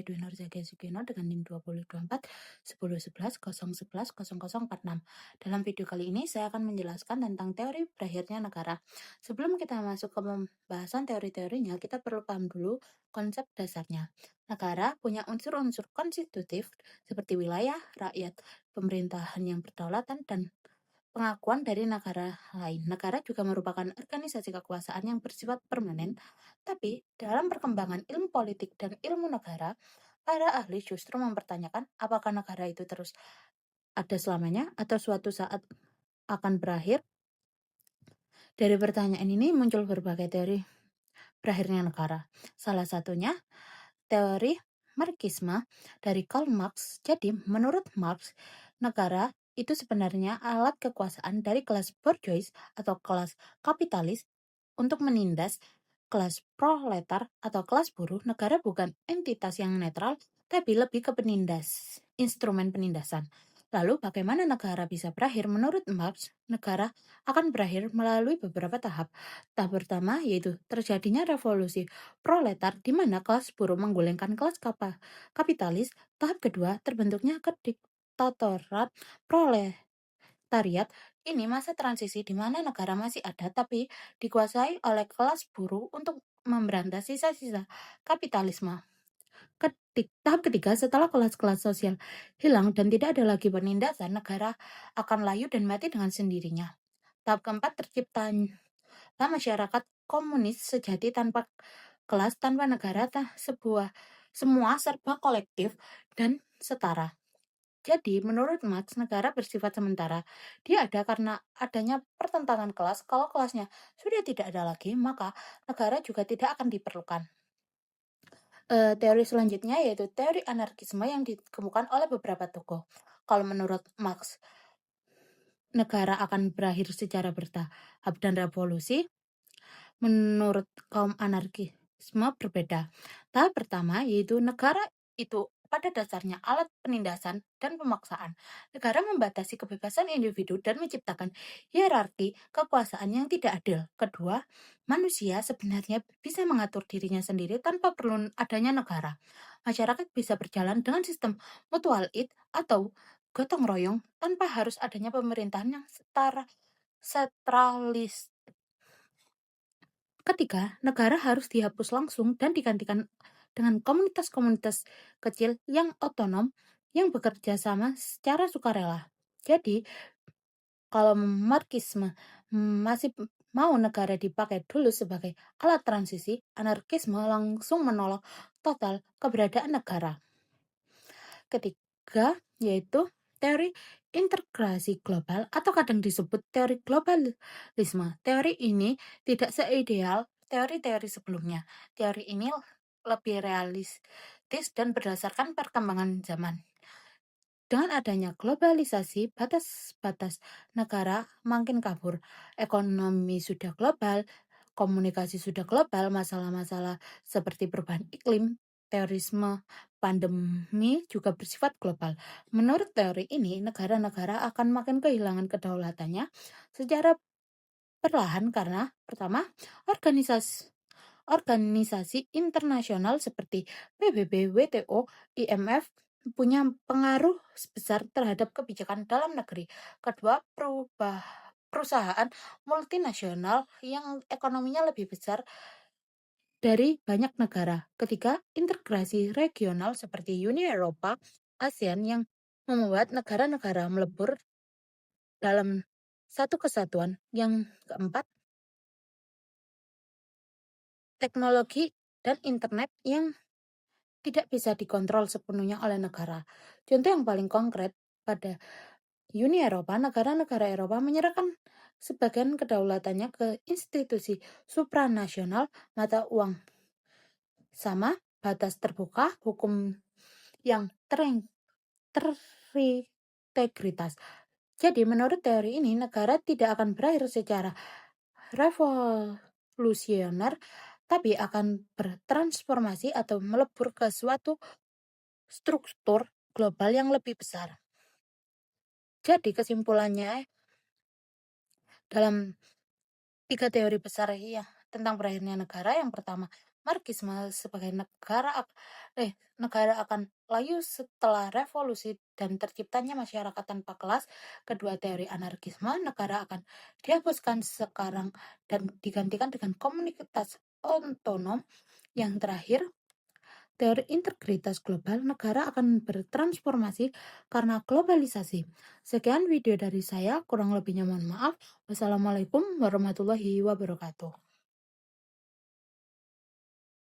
saya Dwi Nurzaki Sugiono dengan NIM 2024 1011 011 0046. Dalam video kali ini saya akan menjelaskan tentang teori berakhirnya negara. Sebelum kita masuk ke pembahasan teori-teorinya, kita perlu paham dulu konsep dasarnya. Negara punya unsur-unsur konstitutif seperti wilayah, rakyat, pemerintahan yang berdaulat, dan pengakuan dari negara lain. Negara juga merupakan organisasi kekuasaan yang bersifat permanen, tapi dalam perkembangan ilmu politik dan ilmu negara, para ahli justru mempertanyakan apakah negara itu terus ada selamanya atau suatu saat akan berakhir. Dari pertanyaan ini muncul berbagai teori berakhirnya negara. Salah satunya teori Marxisme dari Karl Marx. Jadi, menurut Marx, negara itu sebenarnya alat kekuasaan dari kelas bourgeois atau kelas kapitalis untuk menindas kelas proletar atau kelas buruh. Negara bukan entitas yang netral, tapi lebih ke penindas, instrumen penindasan. Lalu bagaimana negara bisa berakhir? Menurut Marx, negara akan berakhir melalui beberapa tahap. Tahap pertama yaitu terjadinya revolusi proletar di mana kelas buruh menggulingkan kelas kapitalis. Tahap kedua terbentuknya kediktatoran proletariat. Ini masa transisi di mana negara masih ada tapi dikuasai oleh kelas buruh untuk memberantas sisa-sisa kapitalisme. Tahap ketiga, setelah kelas-kelas sosial hilang dan tidak ada lagi penindasan, negara akan layu dan mati dengan sendirinya. Tahap keempat, terciptanya masyarakat komunis sejati tanpa kelas, tanpa negara, semua serba kolektif dan setara. Jadi, menurut Marx, negara bersifat sementara. Dia ada karena adanya pertentangan kelas. Kalau kelasnya sudah tidak ada lagi, maka negara juga tidak akan diperlukan. Teori selanjutnya yaitu teori anarkisme yang dikemukakan oleh beberapa tokoh. Kalau menurut Marx, negara akan berakhir secara bertahap dan revolusi. Menurut kaum anarkisme berbeda. Tahap pertama yaitu negara itu pada dasarnya alat penindasan dan pemaksaan. Negara membatasi kebebasan individu dan menciptakan hierarki kekuasaan yang tidak adil. Kedua, manusia sebenarnya bisa mengatur dirinya sendiri tanpa perlu adanya negara. Masyarakat bisa berjalan dengan sistem mutual aid atau gotong royong tanpa harus adanya pemerintahan yang sentralis. Ketiga, negara harus dihapus langsung dan digantikan dengan komunitas-komunitas kecil yang otonom yang bekerja sama secara sukarela. Jadi, kalau Marxisme masih mau negara dipakai dulu sebagai alat transisi, anarkisme langsung menolak total keberadaan negara. Ketiga, yaitu teori integrasi global atau kadang disebut teori globalisme. Teori ini tidak seideal teori-teori sebelumnya. Teori ini lebih realistis dan berdasarkan perkembangan zaman. Dengan adanya globalisasi, batas-batas negara makin kabur. Ekonomi sudah global, komunikasi sudah global, masalah-masalah seperti perubahan iklim, terorisme, pandemi juga bersifat global. Menurut teori ini, negara-negara akan makin kehilangan kedaulatannya secara perlahan karena pertama, organisasi internasional seperti PBB, WTO, IMF punya pengaruh besar terhadap kebijakan dalam negeri. Kedua, perusahaan multinasional yang ekonominya lebih besar dari banyak negara. Ketiga, integrasi regional seperti Uni Eropa, ASEAN yang membuat negara-negara melebur dalam satu kesatuan. Yang keempat, teknologi dan internet yang tidak bisa dikontrol sepenuhnya oleh negara. Contoh yang paling konkret, pada Uni Eropa, negara-negara Eropa menyerahkan sebagian kedaulatannya ke institusi supranasional, mata uang sama, batas terbuka, hukum yang terintegritas. Jadi menurut teori ini, negara tidak akan berakhir secara revolusioner, tapi akan bertransformasi atau melebur ke suatu struktur global yang lebih besar. Jadi kesimpulannya dalam 3 teori besar ya tentang berakhirnya negara, yang pertama, Marxisme sebagai negara akan layu setelah revolusi dan terciptanya masyarakat tanpa kelas. Kedua teori anarkisme, negara akan dihapuskan sekarang dan digantikan dengan komunitas otonom. Yang terakhir, teori integritas global, negara akan bertransformasi karena globalisasi. Sekian video dari saya, kurang lebihnya mohon maaf. Wassalamualaikum warahmatullahi wabarakatuh.